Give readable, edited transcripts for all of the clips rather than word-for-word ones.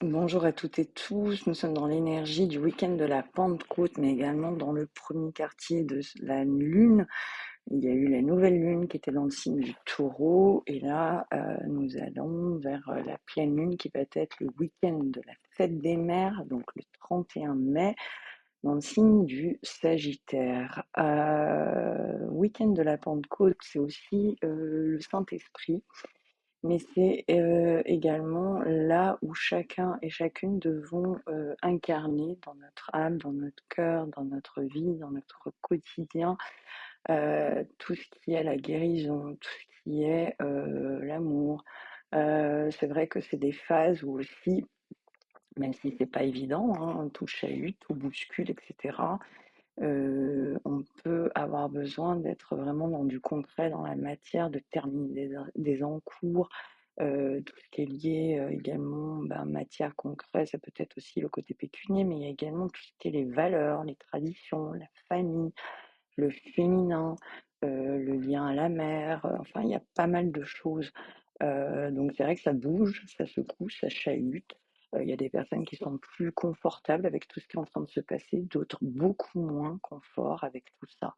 Bonjour à toutes et tous, nous sommes dans l'énergie du week-end de la Pentecôte, mais également dans le premier quartier de la Lune. Il y a eu la nouvelle Lune qui était dans le signe du Taureau, et là nous allons vers la pleine Lune qui va être le week-end de la fête des mères, donc le 31 mai, dans le signe du Sagittaire. Week-end de la Pentecôte, c'est aussi le Saint-Esprit. Mais c'est également là où chacun et chacune devons incarner dans notre âme, dans notre cœur, dans notre vie, dans notre quotidien, tout ce qui est la guérison, tout ce qui est l'amour. C'est vrai que c'est des phases où aussi, même si c'est pas évident, hein, tout chahute, tout bouscule, etc. On peut avoir besoin d'être vraiment dans du concret, dans la matière, de terminer des encours, tout ce qui est lié également, matière concrète, ça peut être aussi le côté pécunier, mais il y a également tout ce qui est les valeurs, les traditions, la famille, le féminin, le lien à la mer, enfin il y a pas mal de choses. Donc c'est vrai que ça bouge, ça secoue, ça chahute. Il y a des personnes qui sont plus confortables avec tout ce qui est en train de se passer, d'autres beaucoup moins confort avec tout ça.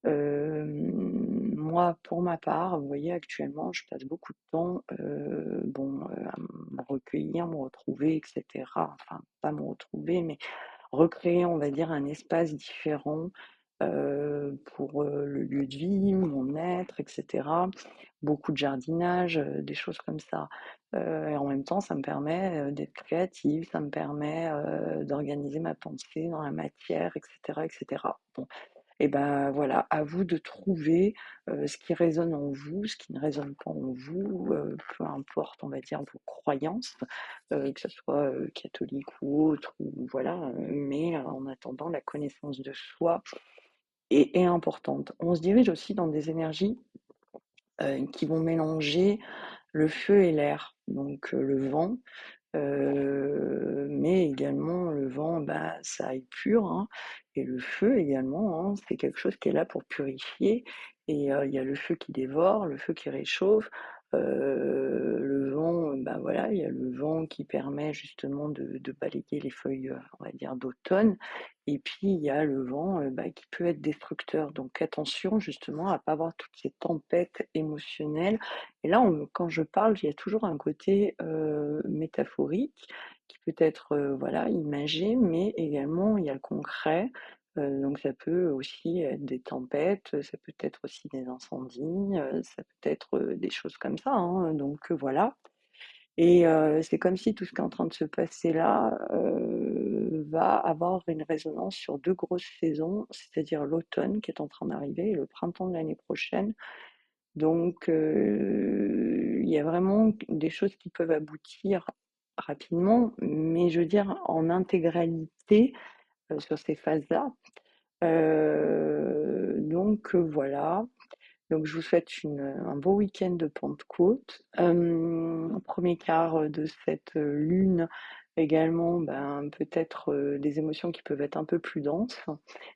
Moi, pour ma part, vous voyez, actuellement, je passe beaucoup de temps, à me recueillir, me retrouver, etc. Enfin, pas me retrouver, mais recréer, on va dire, un espace différent pour le lieu de vie, mon être, etc. Beaucoup de jardinage, des choses comme ça. Et en même temps, ça me permet d'être créative, ça me permet d'organiser ma pensée dans la matière, etc., etc. Bon, et ben voilà, à vous de trouver ce qui résonne en vous, ce qui ne résonne pas en vous, peu importe, on va dire, vos croyances, que ce soit catholique ou autre, ou voilà, mais en attendant, la connaissance de soi est importante. On se dirige aussi dans des énergies qui vont mélanger le feu et l'air, donc le vent, mais également le vent, ça est pur, hein, et le feu également, hein, c'est quelque chose qui est là pour purifier. Et il y a le feu qui dévore, le feu qui réchauffe, le vent, voilà, il y a le vent qui permet justement de balayer les feuilles, on va dire, d'automne. Et puis il y a le vent qui peut être destructeur. Donc attention justement à pas avoir toutes ces tempêtes émotionnelles. Et là, quand je parle, il y a toujours un côté métaphorique qui peut être voilà, imagé, mais également il y a le concret. Donc ça peut aussi être des tempêtes, ça peut être aussi des incendies, ça peut être des choses comme ça, hein. Donc voilà. Et c'est comme si tout ce qui est en train de se passer là va avoir une résonance sur deux grosses saisons, c'est-à-dire l'automne qui est en train d'arriver et le printemps de l'année prochaine. Donc, il y a vraiment des choses qui peuvent aboutir rapidement, mais je veux dire en intégralité sur ces phases-là. Voilà. Donc, je vous souhaite un beau week-end de Pentecôte. Premier quart de cette lune également, peut-être des émotions qui peuvent être un peu plus denses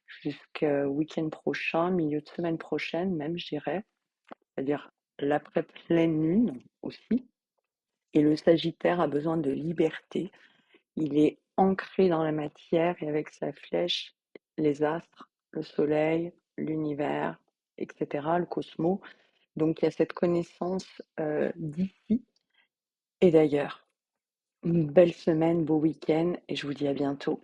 jusqu'au week-end prochain, milieu de semaine prochaine même, je dirais, c'est-à-dire l'après-pleine lune aussi. Et le Sagittaire a besoin de liberté. Il est ancré dans la matière et avec sa flèche, les astres, le soleil, l'univers, etc., le cosmos. Donc il y a cette connaissance d'ici et d'ailleurs. Une belle semaine, beau week-end et je vous dis à bientôt.